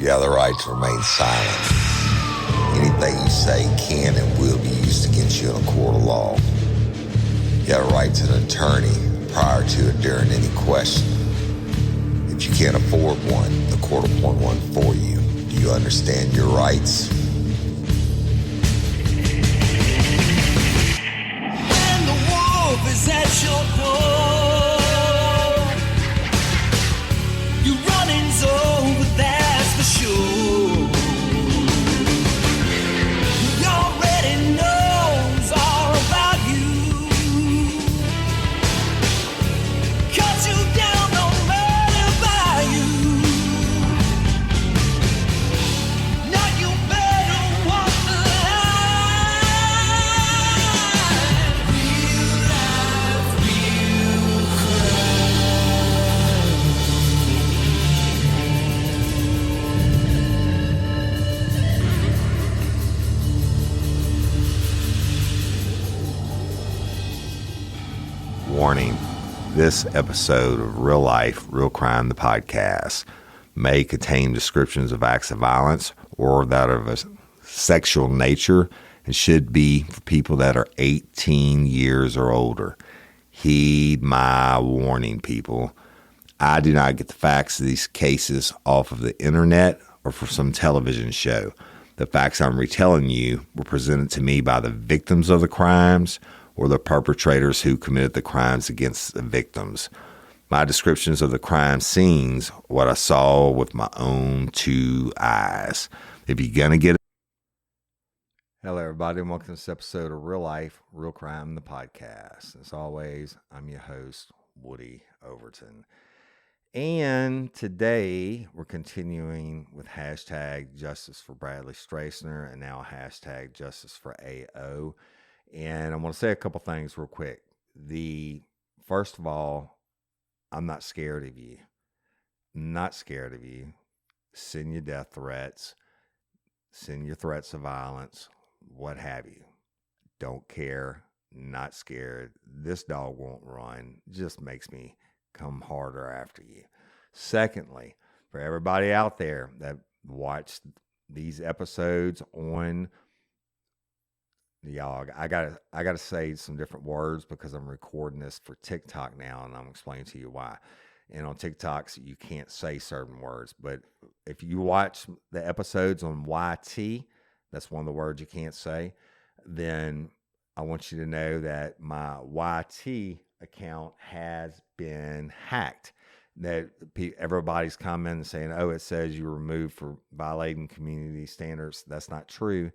You have the right to remain silent. Anything you say can and will be used against you in a court of law. You have a right to an attorney prior to or during any question. If you can't afford one, the court will appoint one for you. Do you understand your rights? When the wolf is at your door, your running's over, that's for sure. He already knows all about you. Cut you down, no matter by you. Now you better walk the line. Real life, real Warning, this episode of Real Life, Real Crime, the podcast, may contain descriptions of acts of violence or that of a sexual nature and should be for people that are 18 years or older. Heed my warning, people. I do not get the facts of these cases off of the internet or from some television show. The facts I'm retelling you were presented to me by the victims of the crimes or the perpetrators who committed the crimes against the victims. My descriptions of the crime scenes, what I saw with my own two eyes. If you're going to get it. Hello, everybody, and welcome to this episode of Real Life, Real Crime, the podcast. As always, I'm your host, Woody Overton. And today, we're continuing with hashtag Justice for Bradley Stracener and now hashtag Justice for AO. And I want to say a couple things real quick. First of all, I'm not scared of you. Not scared of you. Send your death threats. Send your threats of violence. What have you. Don't care. Not scared. This dog won't run. Just makes me come harder after you. Secondly, for everybody out there that watched these episodes on y'all, I gotta say some different words because I'm recording this for TikTok now, and I'm explaining to you why. And on TikToks, you can't say certain words, but if you watch the episodes on YT, that's one of the words you can't say. Then I want you to know that my YT account has been hacked. That everybody's commenting saying, "Oh, it says you were removed for violating community standards." That's not true.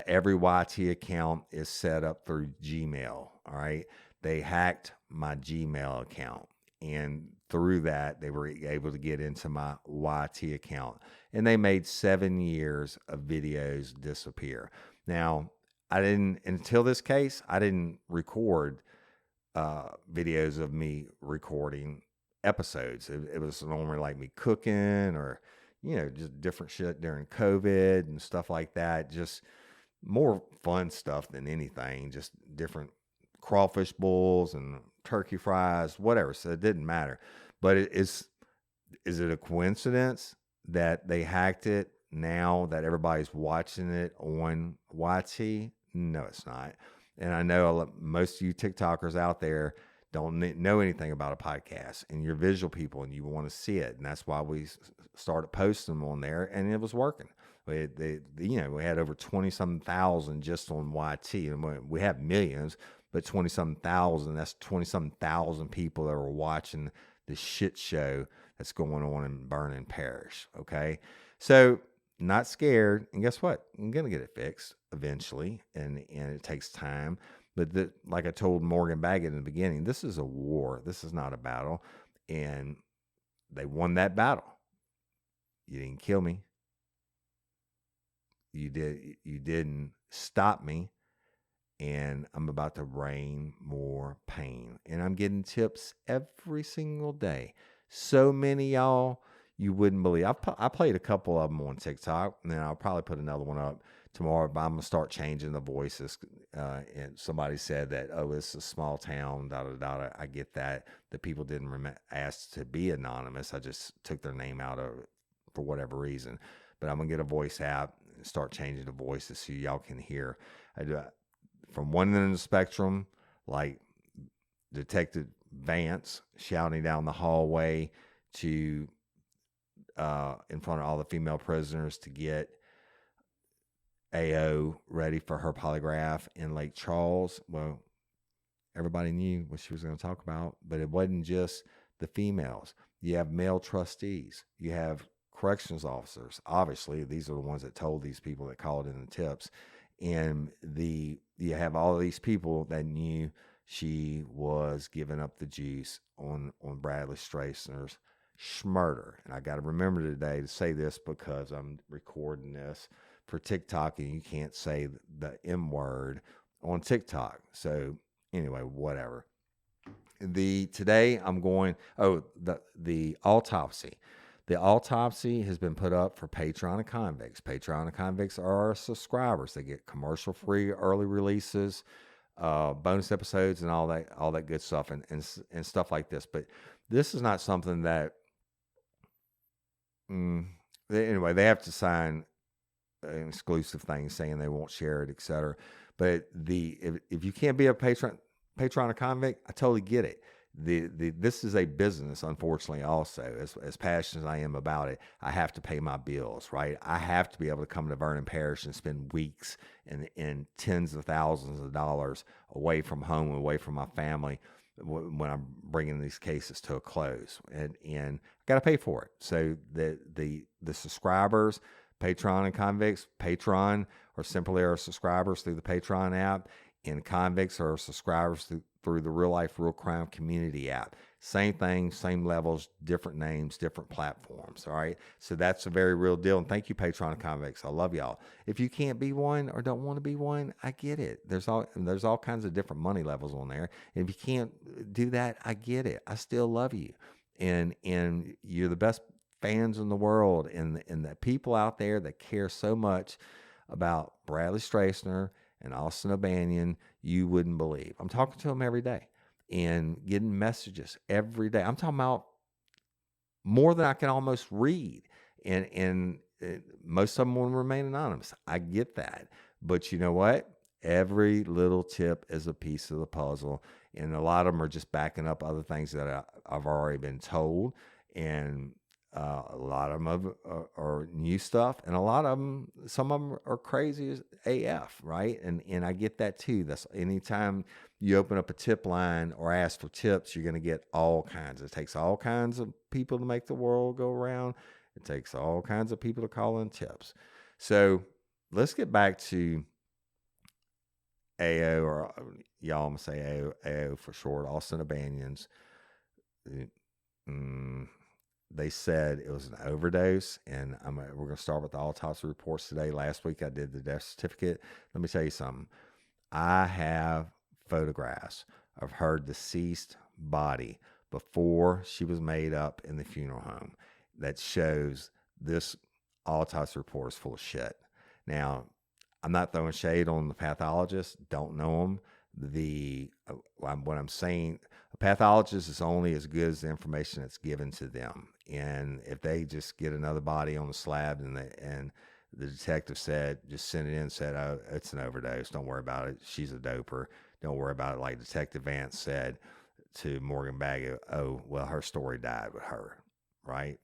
Every YT account is set up through Gmail. All right. They hacked my Gmail account, and through that, they were able to get into my YT account, and they made 7 years of videos disappear. Now, until this case, I didn't record videos of me recording episodes. It was normally like me cooking or, just different shit during COVID and stuff like that. Just more fun stuff than anything, just different crawfish bowls and turkey fries, whatever. So it didn't matter. But is it a coincidence that they hacked it now that everybody's watching it on YT? No, it's not. And I know most of you TikTokers out there don't know anything about a podcast, and you're visual people and you want to see it. And that's why we started posting them on there, and it was working. We had over 20-something thousand just on YT, and we have millions, but 20-something thousand, that's 20-something thousand people that were watching the shit show that's going on in Vernon Parish. Okay. So not scared. And guess what? I'm going to get it fixed eventually. And it takes time. But like I told Morgan Baggett in the beginning, this is a war. This is not a battle. And they won that battle. You didn't kill me. You didn't stop me. And I'm about to rain more pain. And I'm getting tips every single day. So many y'all, you wouldn't believe. I played a couple of them on TikTok, and then I'll probably put another one up tomorrow. But I'm going to start changing the voices. And somebody said that, oh, it's a small town, I get that. The people didn't ask to be anonymous. I just took their name out of it for whatever reason. But I'm gonna get a voice app and start changing the voices so y'all can hear. I do from one end of the spectrum, like Detective Vance shouting down the hallway to in front of all the female prisoners to get AO ready for her polygraph in Lake Charles. Well, everybody knew what she was going to talk about, but it wasn't just the females. You have male trustees. You have corrections officers. Obviously, these are the ones that told these people that called in the tips. And you have all of these people that knew she was giving up the juice on Bradley Stracener's schmurder. And I got to remember today to say this because I'm recording this for TikTok, and you can't say the M word on TikTok. So anyway, whatever. Today I'm going. The autopsy. The autopsy has been put up for Patreon and Convicts. Patreon and Convicts are our subscribers. They get commercial-free early releases, bonus episodes, and all that good stuff, and stuff like this. But this is not something that. Anyway, they have to sign an exclusive thing saying they won't share it, etc. But if you can't be a patron or convict, I totally get it. This is a business, unfortunately. Also, as passionate as I am about it, I have to pay my bills, right? I have to be able to come to Vernon Parish and spend weeks and tens of thousands of dollars away from home, away from my family, when I'm bringing these cases to a close, and I got to pay for it. So the subscribers, Patreon and Convicts, Patreon or simply our subscribers through the Patreon app, and Convicts are subscribers through the Real Life Real Crime Community app. Same thing, same levels, different names, different platforms. All right, so that's a very real deal. And thank you, Patreon and Convicts. I love y'all. If you can't be one or don't want to be one, I get it. There's all kinds of different money levels on there. And if you can't do that, I get it. I still love you, and you're the best fans in the world, and the people out there that care so much about Bradley Stracener and Austin O'Banion, you wouldn't believe. I'm talking to them every day and getting messages every day. I'm talking about more than I can almost read, and most of them will remain anonymous. I get that, but you know what? Every little tip is a piece of the puzzle, and a lot of them are just backing up other things that I've already been told, and a lot of them are new stuff, and some of them are crazy as AF, right? And I get that too. That's anytime you open up a tip line or ask for tips, you're going to get all kinds. It takes all kinds of people to make the world go around. It takes all kinds of people to call in tips. So let's get back to AO, or y'all, I'm going to say AO for short, Austin O'Banion's. They said it was an overdose, and we're going to start with the autopsy reports today. Last week I did the death certificate. Let me tell you something. I have photographs of her deceased body before she was made up in the funeral home that shows this autopsy report is full of shit. Now, I'm not throwing shade on the pathologist. Don't know them. What I'm saying, a pathologist is only as good as the information that's given to them. And if they just get another body on the slab and the detective said, just sent it in and said, oh, it's an overdose, don't worry about it, she's a doper, don't worry about it, like Detective Vance said to Morgan Baggett, oh, well, her story died with her, right?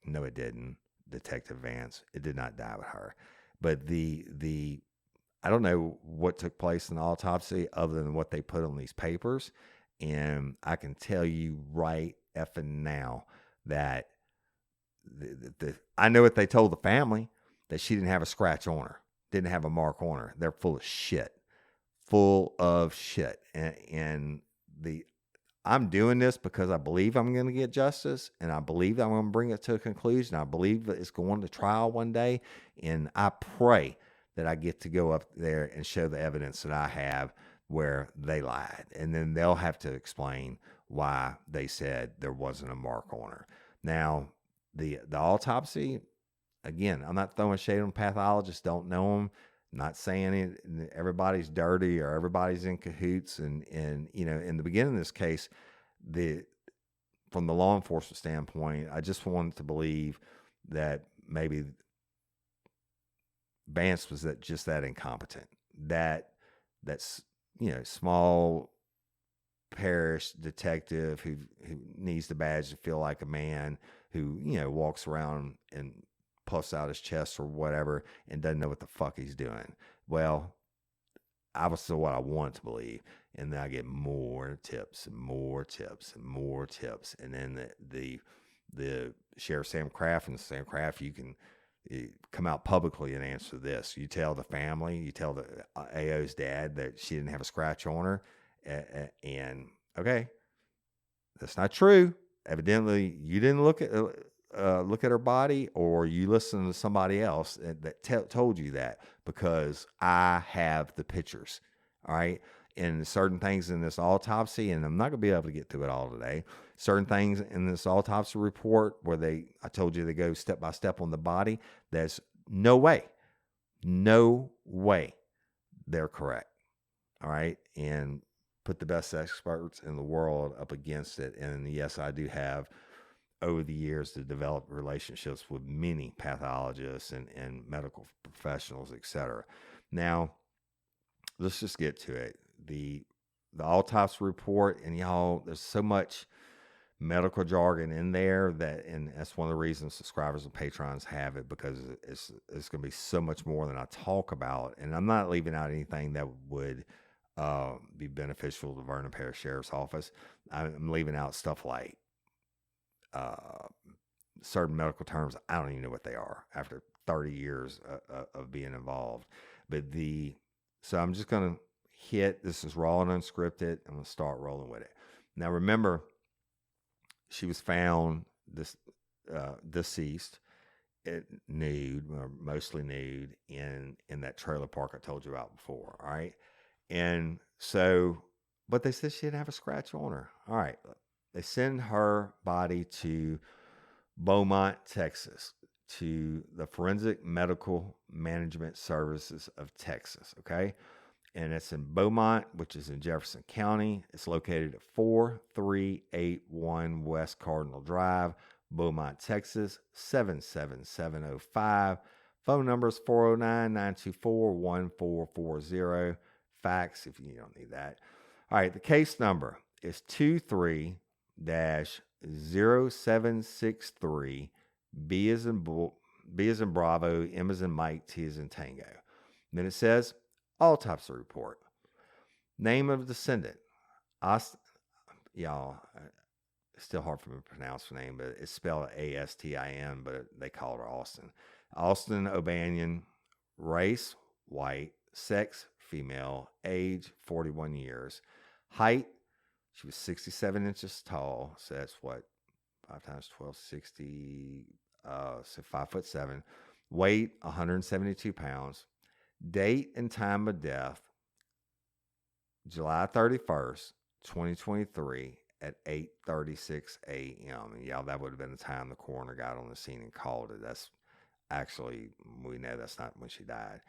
No, it didn't, Detective Vance. It did not die with her. But I don't know what took place in the autopsy other than what they put on these papers. And I can tell you right effing now that I know what they told the family, that she didn't have a scratch on her, didn't have a mark on her. They're full of shit. And I'm doing this because I believe I'm going to get justice, and I believe that I'm going to bring it to a conclusion. I believe that it's going to trial one day, and I pray that I get to go up there and show the evidence that I have where they lied. And then they'll have to explain why they said there wasn't a mark on her. Now, the autopsy, again, I'm not throwing shade on pathologists, don't know them. I'm not saying everybody's dirty or everybody's in cahoots. And in the beginning of this case, from the law enforcement standpoint, I just wanted to believe that maybe Vance was just that incompetent. That's small parish detective who needs the badge to feel like a man, who walks around and puffs out his chest or whatever and doesn't know what the fuck he's doing. Well, I was still what I wanted to believe, and then I get more tips and more tips and more tips, and then the Sheriff Sam Craft, and Sam Craft, you can come out publicly and answer this. You tell the family, you tell the AO's dad that she didn't have a scratch on her, and okay, that's not true. Evidently, you didn't look at her body, or you listened to somebody else that told you that, because I have the pictures. All right. And certain things in this autopsy, and I'm not going to be able to get through it all today. Certain things in this autopsy report where I told you they go step by step on the body. There's no way they're correct. All right. And put the best experts in the world up against it. And yes, I do have, over the years, to develop relationships with many pathologists and medical professionals, etc. Now, let's just get to it. The autopsy report, and y'all, there's so much medical jargon in there and that's one of the reasons subscribers and patrons have it, because it's going to be so much more than I talk about. And I'm not leaving out anything that would be beneficial to Vernon Parish Sheriff's Office. I'm leaving out stuff like certain medical terms. I don't even know what they are after 30 years of being involved. So I'm just going to hit, this is raw and unscripted. I'm going to start rolling with it. Now, remember, she was found deceased, nude, or mostly nude, in that trailer park I told you about before. All right. And so, but they said she didn't have a scratch on her. All right. They send her body to Beaumont, Texas, to the Forensic Medical Management Services of Texas. Okay. And it's in Beaumont, which is in Jefferson County. It's located at 4381 West Cardinal Drive, Beaumont, Texas, 77705. Phone number is 409-924-1440. Fax, if you don't need that. All right, the case number is 23-0763, B as in Bravo, M as in Mike, T as in Tango. Then it says, autopsy report. Name of descendant. Y'all, it's still hard for me to pronounce the name, but it's spelled Astin, but they call her Austin. Austin O'Banion. Race, white. Sex, female. Age, 41 years. Height, she was 67 inches tall. So that's what? 5 times 12, 60. So 5'7". Weight, 172 pounds. Date and time of death, July 31st, 2023 at 8:36 a.m. And yeah, that would have been the time the coroner got on the scene and called it. That's actually, we know that's not when she died.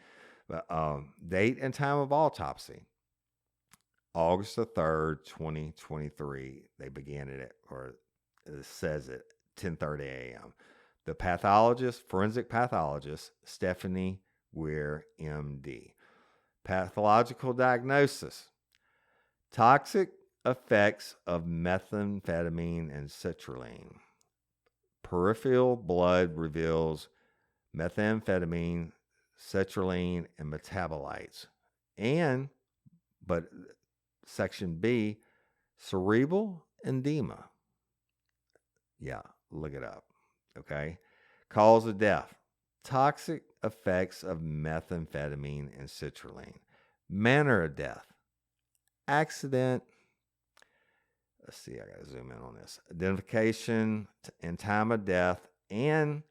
But date and time of autopsy, August the 3rd, 2023. They began it, or it says it, 10:30 a.m. The pathologist, forensic pathologist, Stephanie Weir, MD. Pathological diagnosis: toxic effects of methamphetamine and citrulline. Peripheral blood reveals methamphetamine, citrulline, and metabolites. But section B, cerebral edema. Yeah, look it up. Okay. Cause of death: toxic effects of methamphetamine and citrulline. Manner of death: accident. Let's see, I got to zoom in on this. Identification and time of death and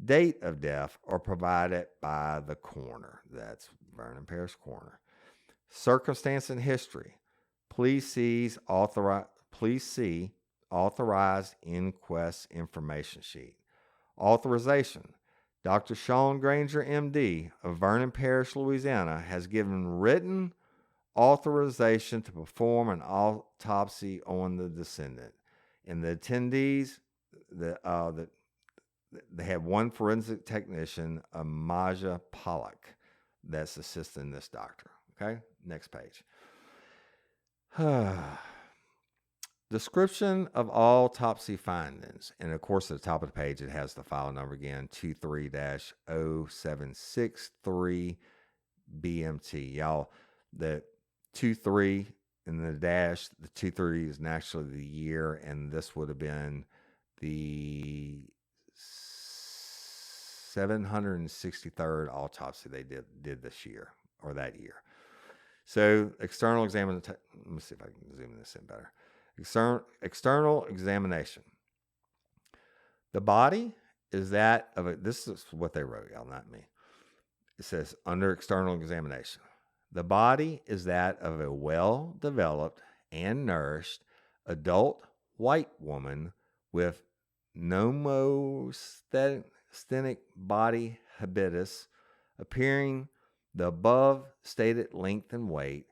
date of death are provided by the coroner. That's Vernon Parish Coroner. Circumstance and history: please see authorized inquest information sheet. Authorization: Dr. Sean Granger, MD, of Vernon Parish, Louisiana, has given written authorization to perform an autopsy on the descendant. And the attendees, the they had one forensic technician, Amaja Pollock, that's assisting this doctor. Okay, next page. Description of autopsy findings. And of course, at the top of the page, it has the file number again, 23-0763 BMT. Y'all, the 23 and the dash, the 23 is actually the year, and this would have been the 763rd autopsy they did this year or that year. So external examination. Let me see if I can zoom this in better. External examination. The body is that of a. This is what they wrote, y'all, not me. It says under external examination, the body is that of a well-developed and nourished adult white woman with nomosthetic body habitus, appearing the above stated length and weight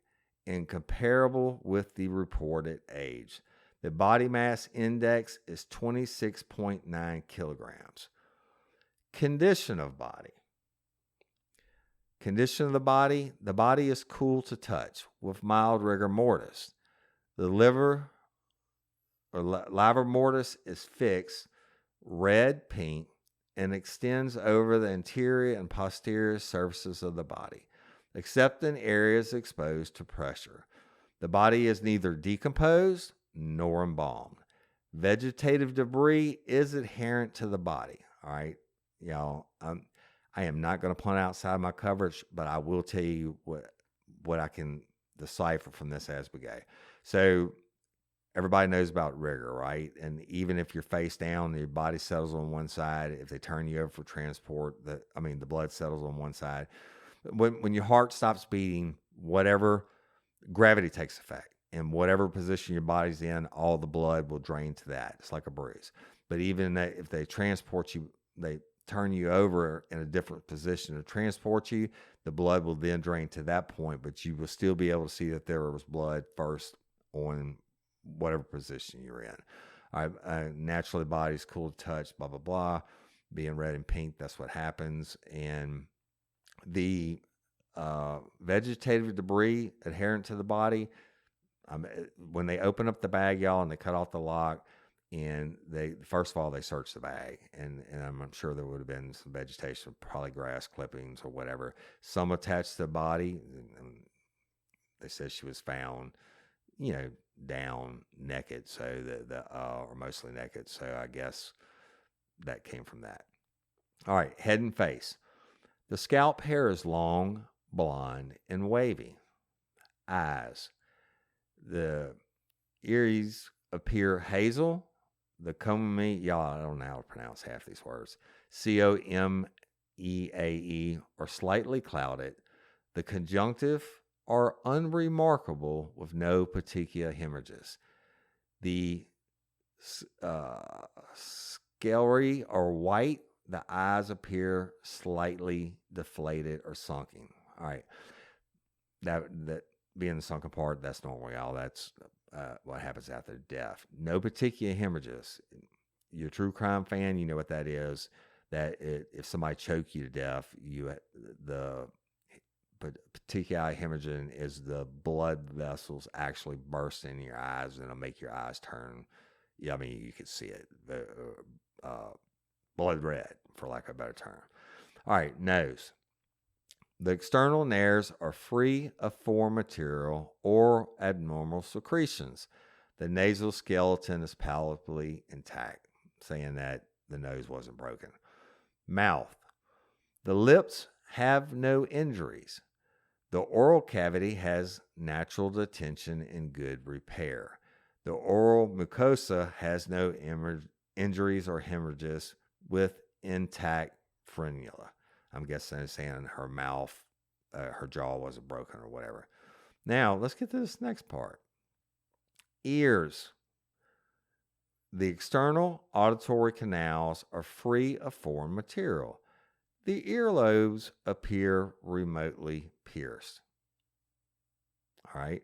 and comparable with the reported age. The body mass index is 26.9 kilograms. Condition of body. Condition of the body is cool to touch with mild rigor mortis. The liver or livor mortis is fixed, red pink, and extends over the interior and posterior surfaces of the body, except in areas exposed to pressure. The body is neither decomposed nor embalmed. Vegetative debris is adherent to the body. All right, y'all. I am not going to punt outside my coverage, but I will tell you what I can decipher from this as we go. So everybody knows about rigor, right? And even if you're face down, your body settles on one side. If they turn you over for transport, the blood settles on one side. When your heart stops beating, whatever, gravity takes effect. And whatever position your body's in, all the blood will drain to that. It's like a bruise. But even if they transport you, they turn you over in a different position to transport you, the blood will then drain to that point, but you will still be able to see that there was blood first on whatever position you're in. All right, naturally, the body's cool to touch, blah, blah, blah. Being red and pink, that's what happens. And the vegetative debris adherent to the body, when they open up the bag, y'all, and they cut off the lock, and they first of all they search the bag, and I'm sure there would have been some vegetation, probably grass clippings or whatever, some attached to the body. And they said she was found, down naked, so or mostly naked. So I guess that came from that. All right, head and face. The scalp hair is long, blonde, and wavy. Eyes. The iris appear hazel. The comeae, y'all, I don't know how to pronounce half these words. Comeae are slightly clouded. The conjunctive are unremarkable with no petechial hemorrhages. The sclerae are white. The eyes appear slightly deflated or sunken. All right. That being the sunken part, that's normal, y'all. That's what happens after death. No petechial hemorrhages. You're a true crime fan, you know what that is. If somebody choked you to death, the petechial hemorrhaging is the blood vessels actually burst in your eyes, and it'll make your eyes turn. Yeah, I mean, you can see it. Blood red, for lack of a better term. All right, nose. The external nares are free of foreign material or abnormal secretions. The nasal skeleton is palpably intact, saying that the nose wasn't broken. Mouth. The lips have no injuries. The oral cavity has natural detention and good repair. The oral mucosa has no injuries or hemorrhages with intact frenula. I'm guessing they're saying her mouth, her jaw wasn't broken or whatever. Now, let's get to this next part. Ears. The external auditory canals are free of foreign material. The earlobes appear remotely pierced. All right.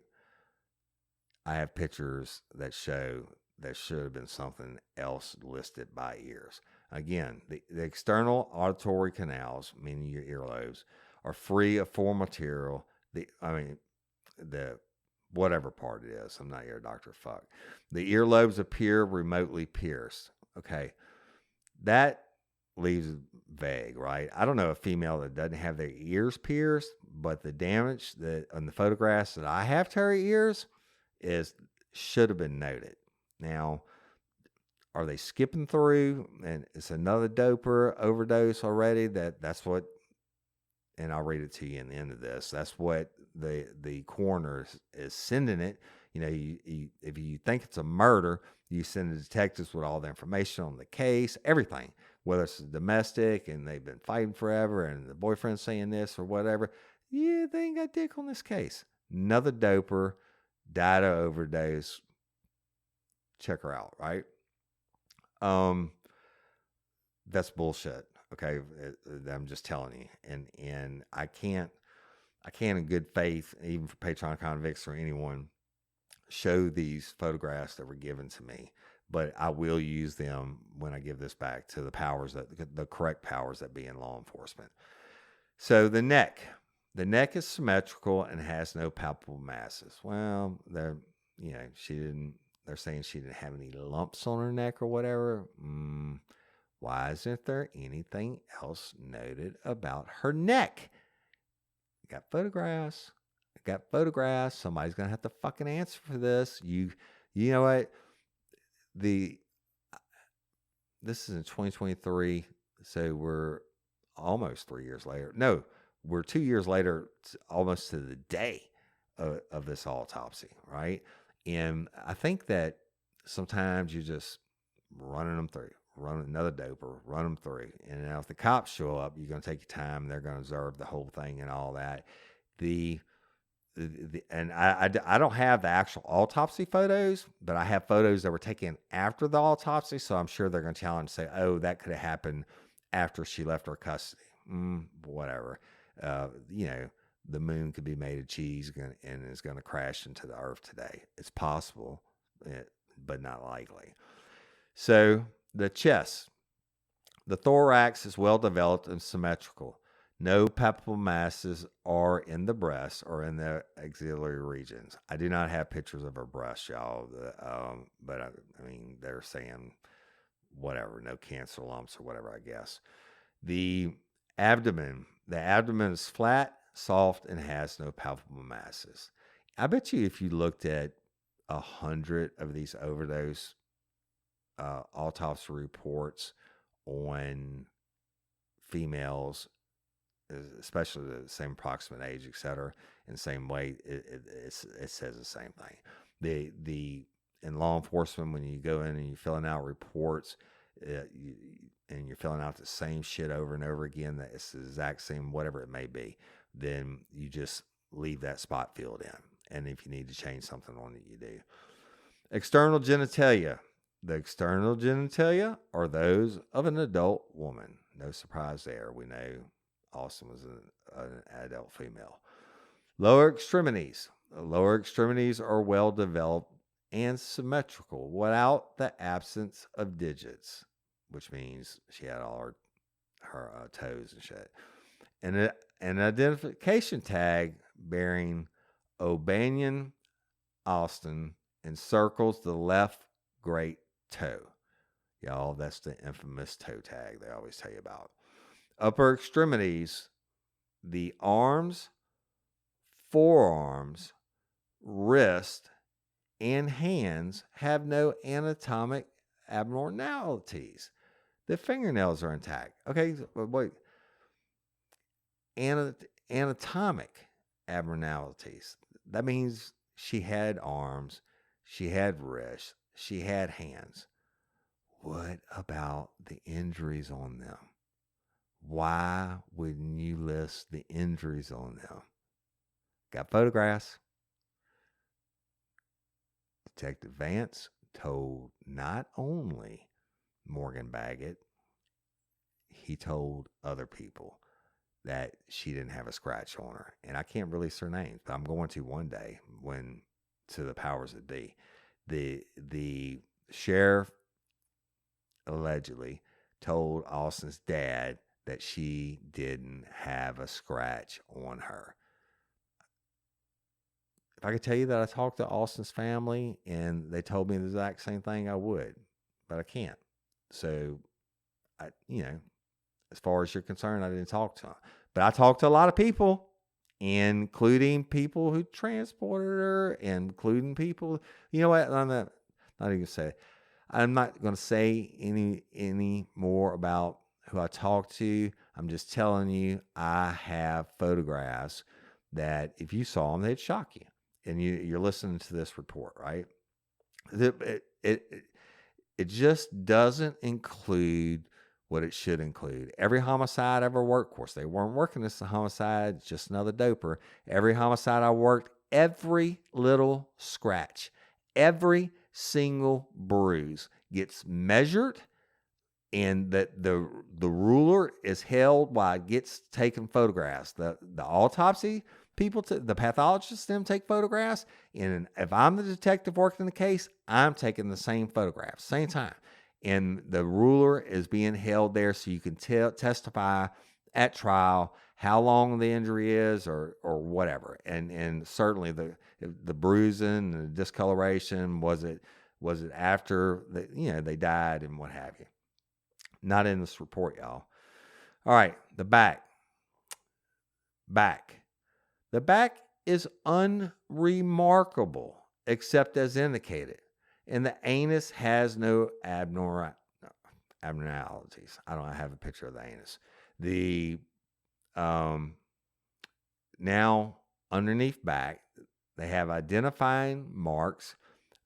I have pictures that show there should have been something else listed by ears. Again, the external auditory canals, meaning your earlobes, are free of foreign material. The whatever part it is. I'm not your doctor. Fuck. The earlobes appear remotely pierced. Okay, that leaves it vague, right? I don't know a female that doesn't have their ears pierced, but the damage that on the photographs that I have to her ears is should have been noted. Now, are they skipping through and it's another doper overdose already? That's what, and I'll read it to you in the end of this. That's what the coroner is sending it. You know, if you think it's a murder, you send the detectives with all the information on the case, everything, whether it's domestic and they've been fighting forever and the boyfriend's saying this or whatever. Yeah, they ain't got dick on this case. Another doper died of overdose. Check her out, right? That's bullshit. Okay, I'm just telling you, and I can't in good faith, even for Patreon convicts or anyone, show these photographs that were given to me. But I will use them when I give this back to the powers the correct powers that be in law enforcement. So the neck is symmetrical and has no palpable masses. Well, she didn't. They're saying she didn't have any lumps on her neck or whatever. Why isn't there anything else noted about her neck? Got photographs. Somebody's gonna have to fucking answer for this. You know what? This is in 2023, so we're almost 3 years later. No, we're 2 years later, almost to the day of this autopsy, right? And I think that sometimes you just running them through, run another doper, run them through. And now if the cops show up, you're going to take your time. They're going to observe the whole thing and all that. And I don't have the actual autopsy photos, but I have photos that were taken after the autopsy. So I'm sure they're going to challenge and say, oh, that could have happened after she left her custody. Whatever. The moon could be made of cheese and is going to crash into the earth today. It's possible, but not likely. So the chest, the thorax is well developed and symmetrical. No palpable masses are in the breast or in the axillary regions. I do not have pictures of her breast, y'all. But I mean, they're saying whatever, no cancer lumps or whatever, I guess. The abdomen is flat, soft, and has no palpable masses. I bet you if you looked at 100 of these overdose autopsy reports on females, especially the same approximate age, etc., and same weight, it says the same thing. In law enforcement, when you go in and you're filling out reports, and you're filling out the same shit over and over again, that it's the exact same, whatever it may be, then you just leave that spot filled in. And if you need to change something on it, you do. External genitalia. The external genitalia are those of an adult woman. No surprise there. We know Austin was an adult female. Lower extremities. The lower extremities are well developed and symmetrical without the absence of digits, which means she had all her toes and shit. And an identification tag bearing O'Banion Austin encircles the left great toe. Y'all, that's the infamous toe tag they always tell you about. Upper extremities, the arms, forearms, wrist, and hands have no anatomic abnormalities. The fingernails are intact. Okay, wait. Anatomic abnormalities. That means she had arms, she had wrists, she had hands. What about the injuries on them? Why wouldn't you list the injuries on them? Got photographs. Detective Vance told not only Morgan Baggett, he told other people that she didn't have a scratch on her. And I can't release her names, but I'm going to one day when to the powers that be. The sheriff allegedly told Austin's dad that she didn't have a scratch on her. If I could tell you that I talked to Austin's family and they told me the exact same thing, I would, but I can't. So, as far as you're concerned, I didn't talk to him. But I talked to a lot of people, including people who transported her, including people. You know what? I'm not even gonna say. I'm not gonna say any more about who I talked to. I'm just telling you, I have photographs that if you saw them, they'd shock you. And you're listening to this report, right? It just doesn't include what it should include. Every homicide I ever worked, of course, they weren't working this homicide, it's just another doper. Every homicide I worked, every little scratch, every single bruise gets measured, and that the ruler is held while it gets taken photographs. The autopsy people, the pathologists, them take photographs, and if I'm the detective working the case, I'm taking the same photographs, same time. And the ruler is being held there so you can testify at trial how long the injury is or whatever. And certainly the bruising and the discoloration, was it after they died and what have you. Not in this report, y'all. All right, the back. The back is unremarkable except as indicated. And the anus has no abnormalities. I don't have a picture of the anus. The now underneath back, they have identifying marks,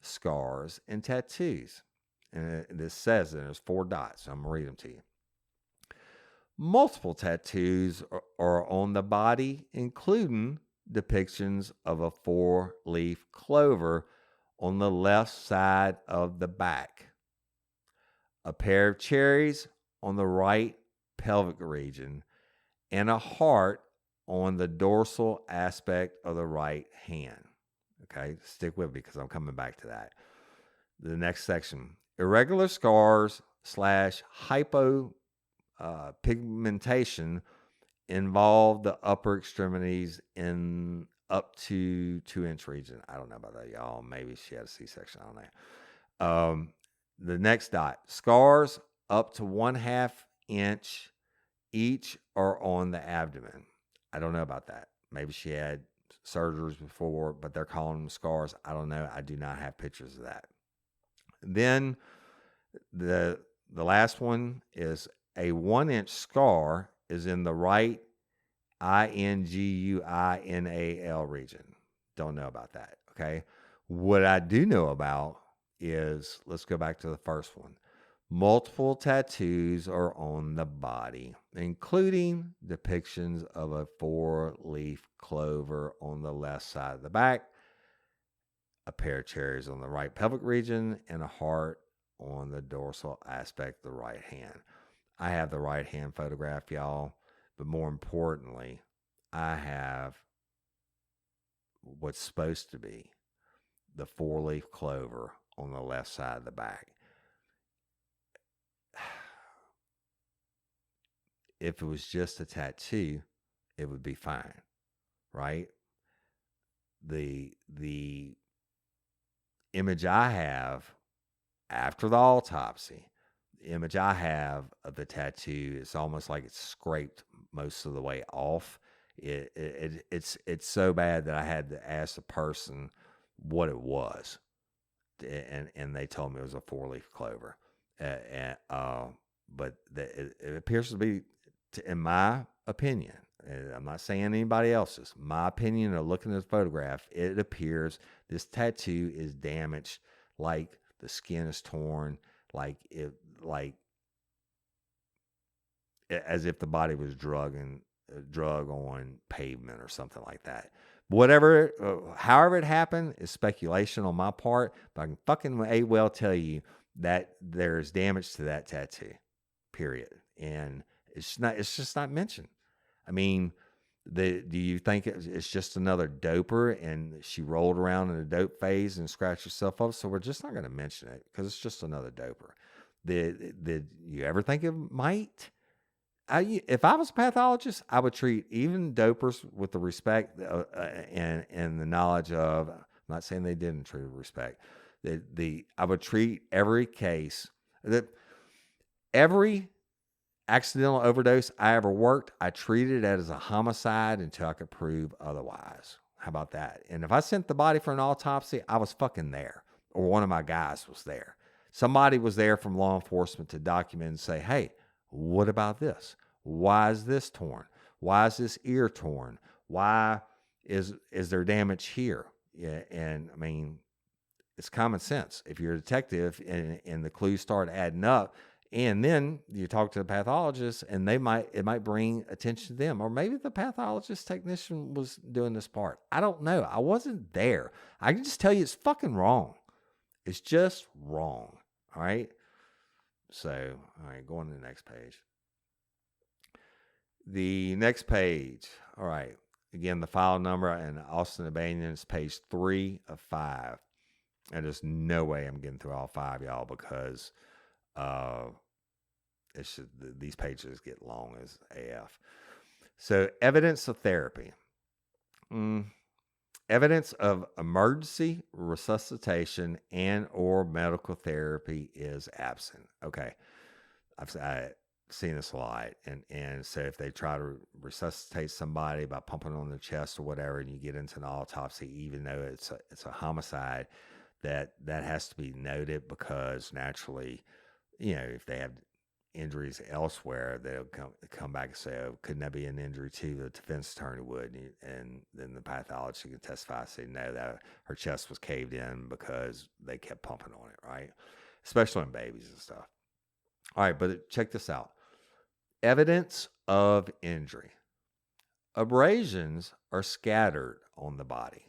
scars, and tattoos. And this says that there's 4 dots. So I'm going to read them to you. Multiple tattoos are on the body, including depictions of a 4-leaf clover on the left side of the back, a pair of cherries on the right pelvic region, and a heart on the dorsal aspect of the right hand. Okay, stick with me because I'm coming back to that. The next section, irregular scars / hypopigmentation involve the upper extremities in up to 2-inch region. I don't know about that, y'all. Maybe she had a C-section. I don't know. The next dot, scars up to 1/2 inch each are on the abdomen. I don't know about that. Maybe she had surgeries before, but they're calling them scars. I don't know. I do not have pictures of that. Then the last one is a 1-inch scar is in the right inguinal region. Don't know about that. Okay. What I do know about is, let's go back to the first one. Multiple tattoos are on the body, including depictions of a 4-leaf clover on the left side of the back, a pair of cherries on the right pelvic region, and a heart on the dorsal aspect of the right hand. I have the right hand photograph, y'all, but more importantly, I have what's supposed to be the 4-leaf clover on the left side of the back. If it was just a tattoo, it would be fine, right? The image I have after the autopsy, the image I have of the tattoo, it's almost like it's scraped most of the way off. It's so bad that I had to ask the person what it was, and they told me it was a 4-leaf clover. But it appears to be, in my opinion, I'm not saying anybody else's, my opinion of looking at the photograph, it appears this tattoo is damaged, like the skin is torn, like as if the body was drug on pavement or something like that. Whatever, however it happened is speculation on my part, but I can fucking well tell you that there's damage to that tattoo, period. And it's just not mentioned. I mean, do you think it's just another doper and she rolled around in a dope phase and scratched herself up? So we're just not going to mention it because it's just another doper. Did you ever think it might? If I was a pathologist, I would treat even dopers with the respect and the knowledge of. I'm not saying they didn't treat with respect. I would treat every case that every accidental overdose I ever worked, I treated it as a homicide until I could prove otherwise. How about that? And if I sent the body for an autopsy, I was fucking there, or one of my guys was there. Somebody was there from law enforcement to document and say, hey, what about this? Why is this torn? Why is this ear torn? Why is there damage here? Yeah, and I mean, it's common sense. If you're a detective and the clues start adding up, and then you talk to the pathologist, and it might bring attention to them, or maybe the pathologist technician was doing this part. I don't know. I wasn't there. I can just tell you it's fucking wrong. It's just wrong. All right. So, all right, go on to the next page. The next page. All right. Again, the file number and Austin Abanion is page 3 of 5. And there's no way I'm getting through all 5, y'all, because these pages get long as AF. So, evidence of therapy. Evidence of emergency resuscitation and or medical therapy is absent. Okay. I've seen this a lot. And so if they try to resuscitate somebody by pumping on their chest or whatever, and you get into an autopsy, even though it's a homicide, that has to be noted, because naturally, if they have injuries elsewhere, they'll come back and say, oh, couldn't that be an injury too? The defense attorney would, and then the pathologist can testify, say, no, that her chest was caved in because they kept pumping on it, right? Especially in babies and stuff. All right, but check this out. Evidence of injury. Abrasions are scattered on the body.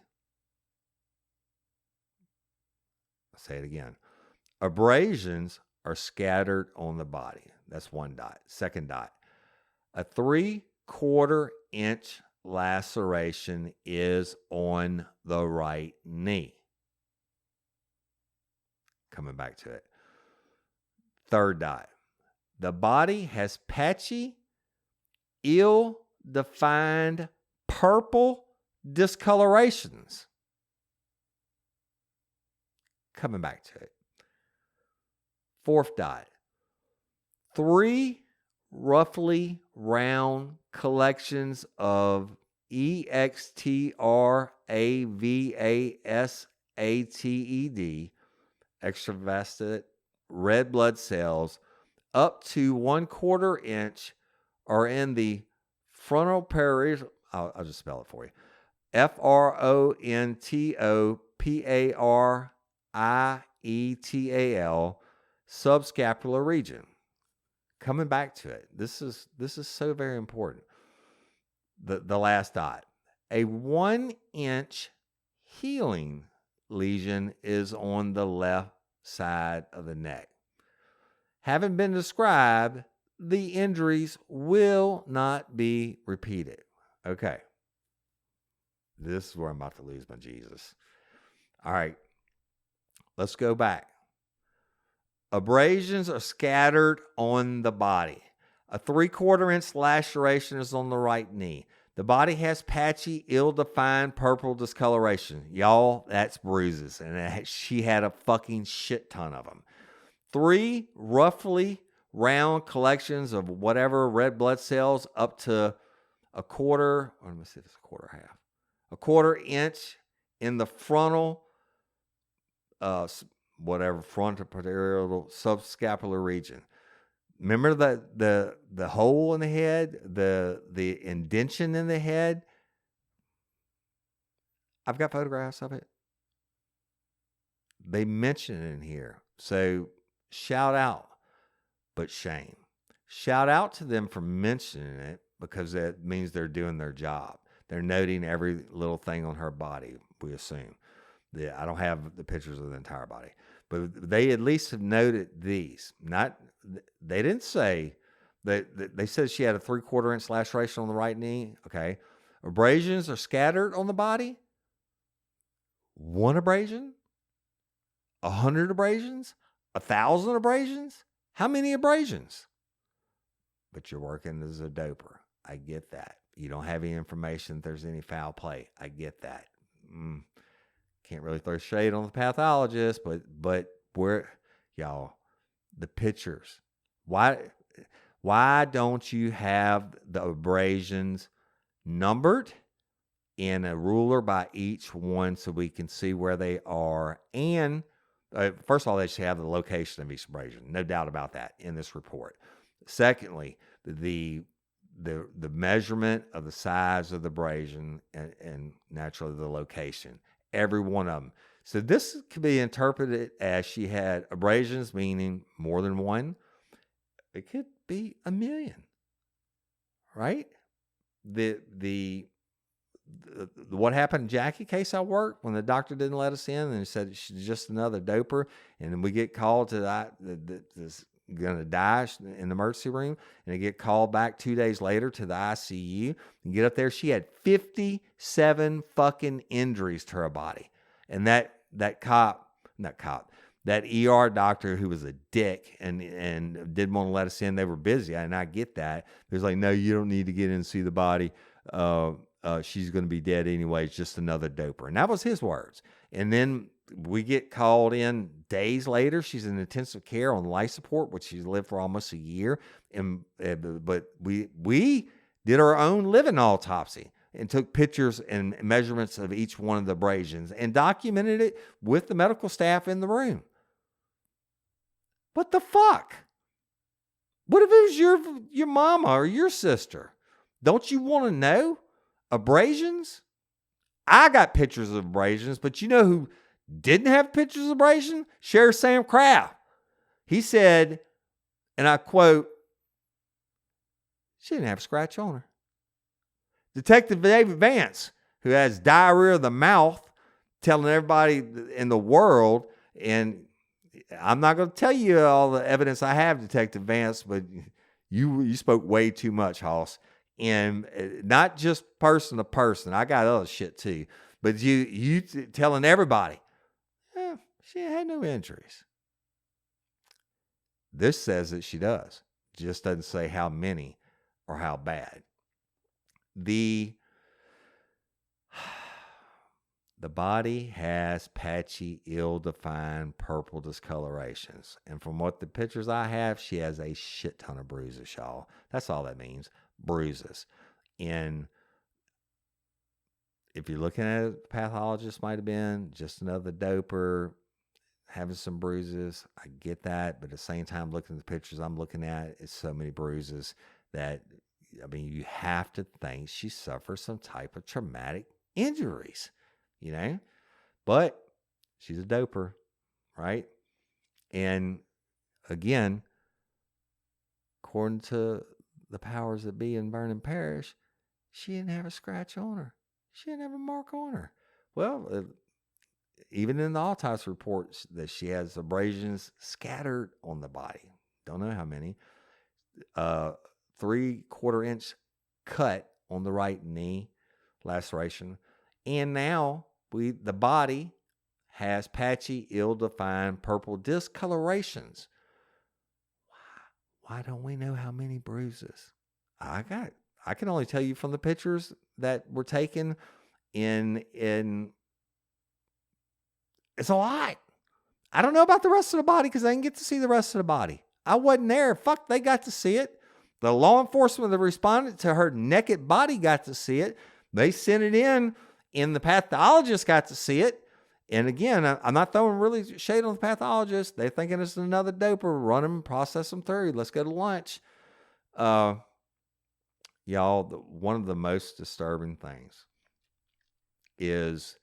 I'll say it again. Abrasions are scattered on the body. That's one dot. Second dot. A 3/4 inch laceration is on the right knee. Coming back to it. Third dot. The body has patchy, ill-defined purple discolorations. Coming back to it. Fourth dot. 3 roughly round collections of EXTRAVASATED, extravasate red blood cells, up to 1/4 inch are in the frontal parietal. I'll just spell it for you. FRONTOPARIETAL subscapular region. Coming back to it. This is so very important. The last dot. A 1-inch healing lesion is on the left side of the neck. Having been described, the injuries will not be repeated. Okay. This is where I'm about to lose my Jesus. All right. Let's go back. Abrasions are scattered on the body. A 3/4 inch laceration is on the right knee. The body has patchy, ill-defined purple discoloration. Y'all, that's bruises. And she had a fucking shit ton of them. 3 roughly round collections of whatever red blood cells up to a quarter, or let me see if it's a quarter half. A 1/4 inch in the frontal, frontal parietal subscapular region. Remember the hole in the head, the indention in the head? I've got photographs of it. They mention it in here. So shout out, but shame. Shout out to them for mentioning it, because that means they're doing their job. They're noting every little thing on her body, we assume. I don't have the pictures of the entire body, but they at least have noted these. They didn't say that they said she had a 3/4 inch laceration on the right knee. Okay. Abrasions are scattered on the body. 1 abrasion? 100 abrasions? 1,000 abrasions? How many abrasions? But you're working as a doper. I get that. You don't have any information that there's any foul play. I get that. Can't really throw shade on the pathologist, but where, y'all, the pictures. Why don't you have the abrasions numbered in a ruler by each one so we can see where they are? And first of all, they should have the location of each abrasion. No doubt about that in this report. Secondly, the measurement of the size of the abrasion and naturally the location. Every one of them. So this could be interpreted as she had abrasions, meaning more than one. It could be 1,000,000, right? The what happened in Jackie case I worked when the doctor didn't let us in and he said she's just another doper, and then we get called to this gonna die in the emergency room, and they get called back 2 days later to the ICU and get up there. She had 57 fucking injuries to her body, and that ER doctor who was a dick and didn't want to let us in. They were busy, and I get that. He was like, no, you don't need to get in and see the body. She's going to be dead anyway. It's just another doper. And that was his words. And then we get called in days later. She's in intensive care on life support, which she's lived for almost a year. But we did our own living autopsy and took pictures and measurements of each one of the abrasions and documented it with the medical staff in the room. What the fuck? What if it was your mama or your sister? Don't you want to know? Abrasions? I got pictures of abrasions, but you know who didn't have pictures of abrasion? Sheriff Sam Kraft. He said, and I quote, she didn't have a scratch on her. Detective David Vance, who has diarrhea of the mouth, telling everybody in the world, and I'm not going to tell you all the evidence I have, Detective Vance, but you spoke way too much, Hoss. And not just person to person. I got other shit too. But you telling everybody, she had no injuries. This says that she does. Just doesn't say how many or how bad. The body has patchy, ill-defined purple discolorations. And from what the pictures I have, she has a shit ton of bruises, y'all. That's all that means. Bruises. And if you're looking at it, the pathologist might have been just another doper having some bruises. I get that. But at the same time, looking at the pictures I'm looking at, it's so many bruises that, I mean, you have to think she suffers some type of traumatic injuries, you know? But she's a doper, right? And again, according to the powers that be in Vernon Parish, she didn't have a scratch on her. She didn't have a mark on her. Well, even in the autopsy reports that she has abrasions scattered on the body. Don't know how many. 3/4 inch cut on the right knee, laceration. And now the body has patchy, ill-defined purple discolorations. Why don't we know how many bruises? I can only tell you from the pictures that were taken in it's a lot. I don't know about the rest of the body because I didn't get to see the rest of the body. I wasn't there. Fuck, they got to see it. The law enforcement that responded to her naked body got to see it. They sent it in, and the pathologist got to see it. And again, I'm not throwing really shade on the pathologist. They're thinking it's another doper. Run them, process them through. Let's go to lunch. Y'all, one of the most disturbing things is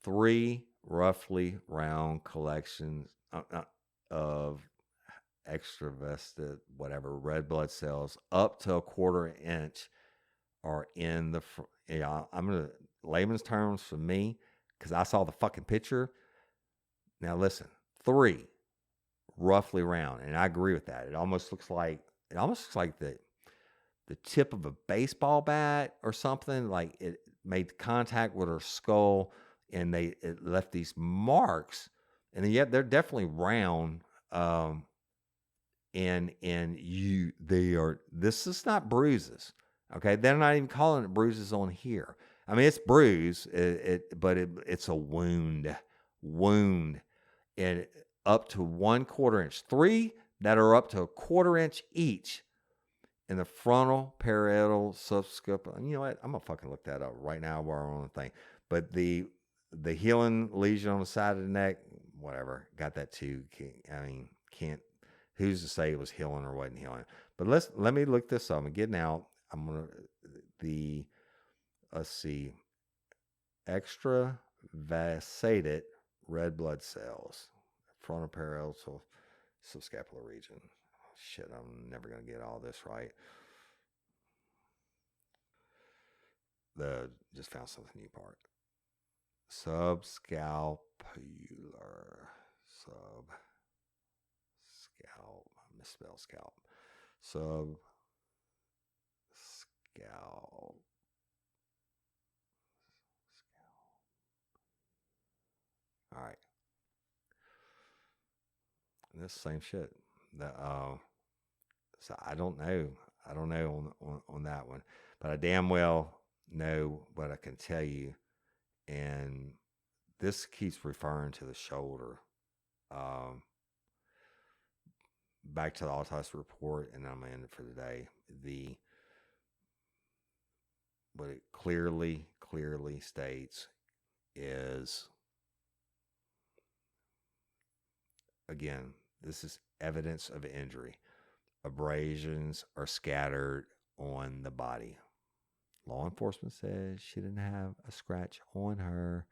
3 roughly round collections of extravasate, whatever, red blood cells up to 1/4 inch are in the, I'm going to, layman's terms for me, because I saw the fucking picture. Now listen, 3 roughly round, and I agree with that. It almost looks like the tip of a baseball bat or something. Like it made contact with her skull, and it left these marks. And yet they're definitely round. and this is not bruises. Okay, they're not even calling it bruises on here. I mean, it's bruise, but it's a wound, and up to 1/4 inch. 3 that are up to a 1/4 inch each in the frontal parietal subscapular. You know what? I'm gonna fucking look that up right now while we're on the thing. But the healing lesion on the side of the neck, whatever, got that too. Can't. Who's to say it was healing or wasn't healing? But let me look this up. I'm getting out. I'm gonna let's see, extravasated red blood cells, frontal parietal subscapular region. Shit, I'm never gonna get all this right. Just found something new part. Subscapular. Misspell scalp. Subscalp. All right. And this same shit. So I don't know. I don't know on that one, but I damn well know what I can tell you. And this keeps referring to the shoulder. Back to the autopsy report, and I'm gonna end it for the day. What it clearly states is, again, this is evidence of injury. Abrasions are scattered on the body. Law enforcement says she didn't have a scratch on her.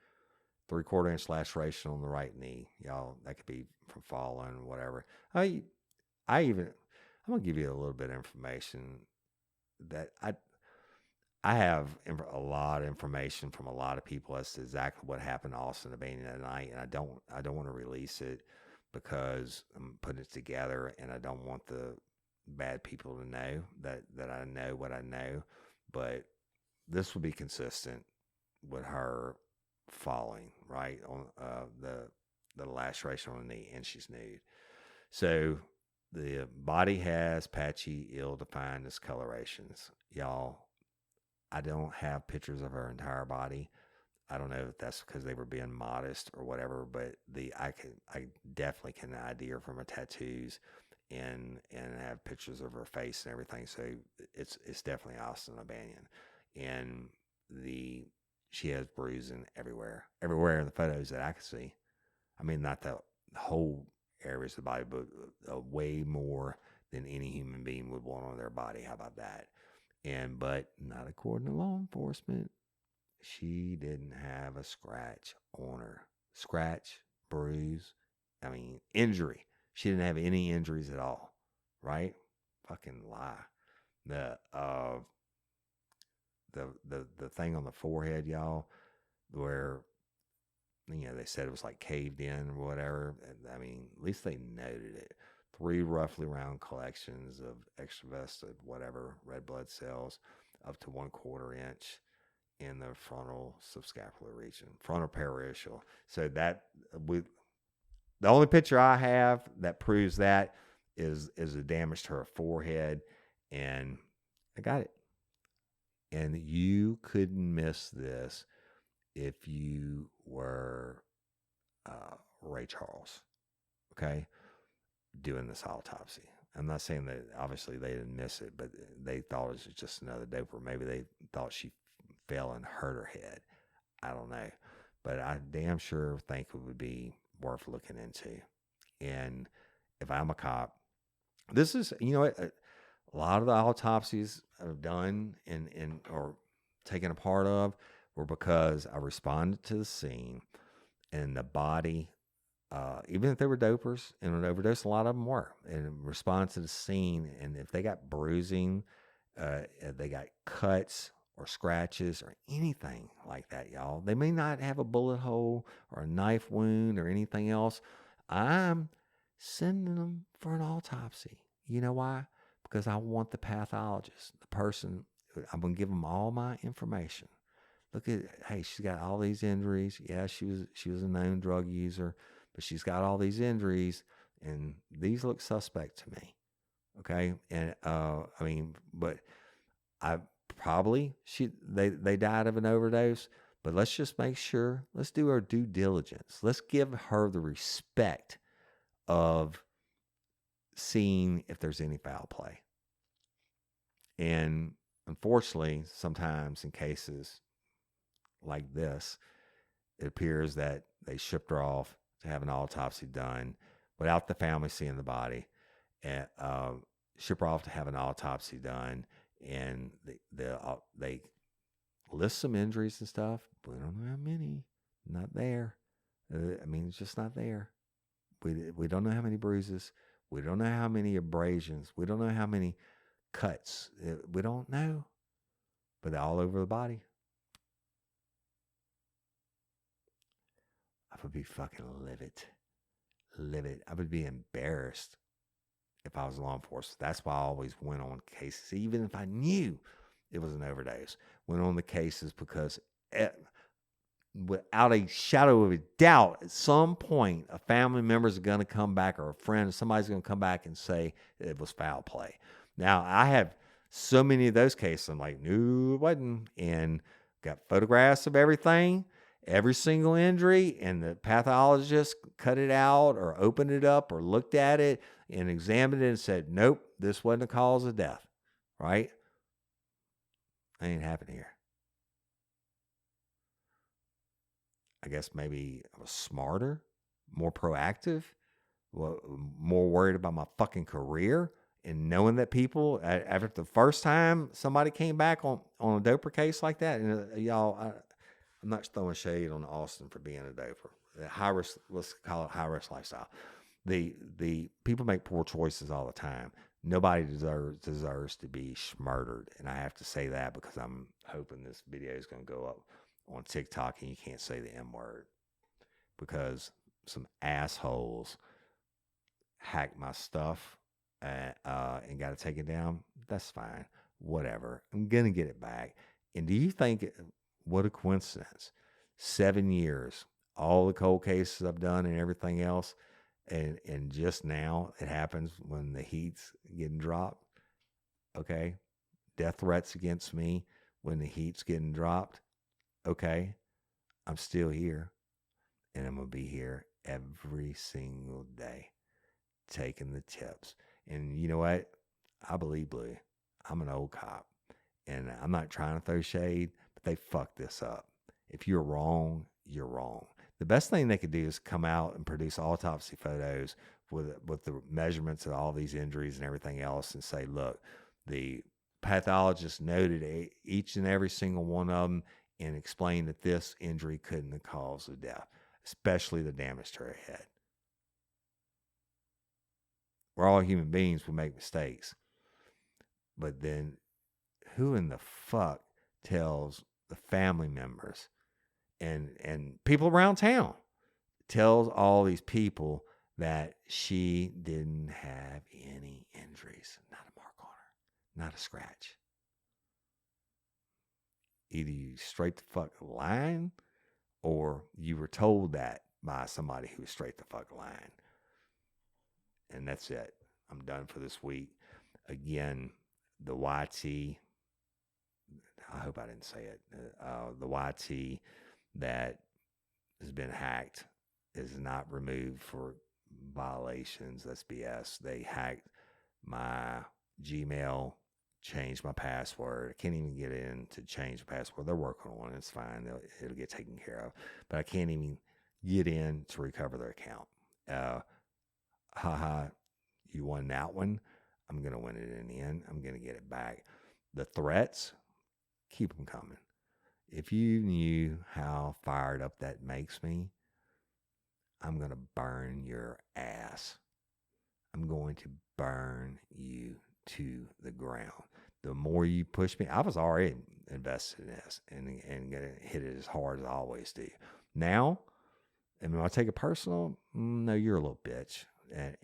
3/4 inch laceration on the right knee. Y'all, that could be from falling, whatever. I'm gonna give you a little bit of information that I have a lot of information from a lot of people as to exactly what happened to Austin Albania that night, and I don't want to release it because I'm putting it together, and I don't want the bad people to know that I know what I know. But this will be consistent with her falling right on the laceration on the knee, and she's nude. So the body has patchy, ill-defined discolorations. Y'all, I don't have pictures of her entire body. I don't know if that's because they were being modest or whatever, but I definitely can ID her from her tattoos and have pictures of her face and everything. So it's definitely Austin Albanian. And she has bruising everywhere in the photos that I could see. I mean, not the whole areas of the body, but way more than any human being would want on their body. How about that? But not according to law enforcement. She didn't have a scratch on her. Scratch, bruise, injury. She didn't have any injuries at all, right? Fucking lie. The thing on the forehead, y'all, where they said it was like caved in or whatever. At least they noted it. 3 roughly round collections of extravasated whatever red blood cells up to 1/4 inch in the frontal subscapular region, frontal parietal. So that the only picture I have that proves that is the damage to her forehead, and I got it. And you couldn't miss this if you were Ray Charles, okay, doing this autopsy. I'm not saying that obviously they didn't miss it, but they thought it was just another doper. Maybe they thought she fell and hurt her head. I don't know. But I damn sure think it would be worth looking into. And if I'm a cop, this is, a lot of the autopsies I've done or taken a part of were because I responded to the scene and the body, even if they were dopers and an overdose, a lot of them were, and respond to the scene. And if they got bruising, they got cuts or scratches or anything like that, y'all, they may not have a bullet hole or a knife wound or anything else. I'm sending them for an autopsy. You know why? Because I want the pathologist, the person. I'm going to give them all my information. Look at, hey, she's got all these injuries. Yeah, she was a known drug user, but she's got all these injuries, and these look suspect to me. Okay. And, I mean, but I they died of an overdose, but let's just make sure, let's do our due diligence. Let's give her the respect of seeing if there's any foul play. And unfortunately, sometimes in cases like this, it appears that they shipped her off to have an autopsy done without the family seeing the body, and ship her off to have an autopsy done, and they list some injuries and stuff. But we don't know how many. Not there. I mean, it's just not there. We don't know how many bruises. We don't know how many abrasions. We don't know how many cuts. We don't know. But they're all over the body. I would be fucking livid. Livid. I would be embarrassed if I was law enforcement. That's why I always went on cases, even if I knew it was an overdose. Went on the cases because without a shadow of a doubt, at some point, a family member is going to come back, or a friend, or somebody's going to come back and say it was foul play. Now, I have so many of those cases. I'm like, no, it wasn't. And got photographs of everything, every single injury, and the pathologist cut it out or opened it up or looked at it and examined it and said, nope, this wasn't the cause of death, right? That ain't happening here. I guess maybe I was smarter, more proactive, more worried about my fucking career, and knowing that people, after the first time somebody came back on a doper case like that, and y'all, I'm not throwing shade on Austin for being a doper. High risk, let's call it high risk lifestyle. The people make poor choices all the time. Nobody deserves to be murdered, and I have to say that because I'm hoping this video is going to go up on TikTok and you can't say the M word because some assholes hacked my stuff and got to take it down. That's fine. Whatever. I'm going to get it back. And do you think, what a coincidence? 7 years, all the cold cases I've done and everything else. And just now it happens when the heat's getting dropped. Okay. Death threats against me when the heat's getting dropped. Okay. I'm still here, and I'm going to be here every single day taking the tips. And you know what? I believe blue. I'm an old cop, and I'm not trying to throw shade, but they fucked this up. If you're wrong, you're wrong. The best thing they could do is come out and produce autopsy photos with the measurements of all these injuries and everything else, and say, look, the pathologist noted each and every single one of them and explained that this injury couldn't have caused the death, especially the damage to her head. We're all human beings. We make mistakes. But then who in the fuck tells the family members and people around town, tells all these people that she didn't have any injuries, not a mark on her, not a scratch? Either you straight the fuck lying, or you were told that by somebody who was straight the fuck lying. And that's it. I'm done for this week. Again, the YT, I hope I didn't say it, the YT that has been hacked is not removed for violations. That's BS. They hacked my Gmail, changed my password. I can't even get in to change the password. They're working on it. It's fine. It'll get taken care of. But I can't even get in to recover their account. Haha, you won that one. I'm going to win it in the end. I'm going to get it back. The threats, keep them coming. If you knew how fired up that makes me, I'm going to burn your ass. I'm going to burn you to the ground. The more you push me, I was already invested in this and going to hit it as hard as I always do. Now, and when I take it personal, no, you're a little bitch,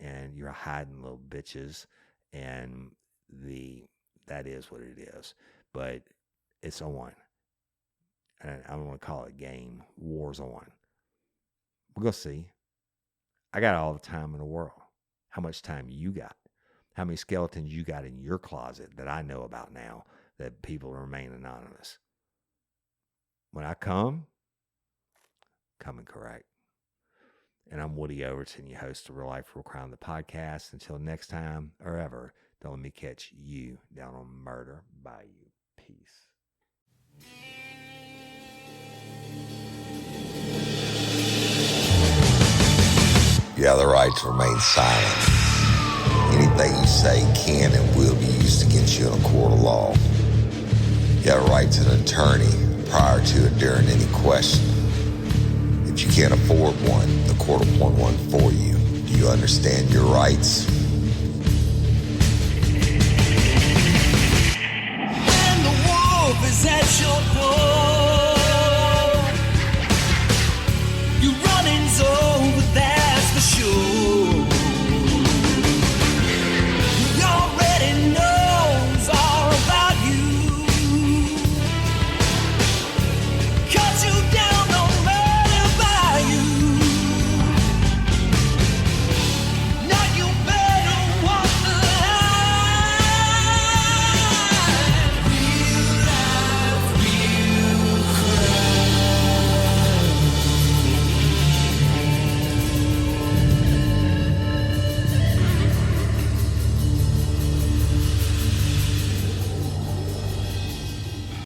and you're hiding little bitches, and that is what it is. But it's on. And I don't want to call it a game. War's on. We're going to see. I got all the time in the world. How much time you got? how many skeletons you got in your closet that I know about now that people remain anonymous. When I come and correct. And I'm Woody Overton, your host of Real Life, Real Crime, the podcast. Until next time, or ever, don't let me catch you down on Murder Bayou. Peace. You have the right to remain silent. Anything you say can and will be used against you in a court of law. You have a right to an attorney prior to or during any question. If you can't afford one, the court will appoint one for you. Do you understand your rights? When the wolf is at your door.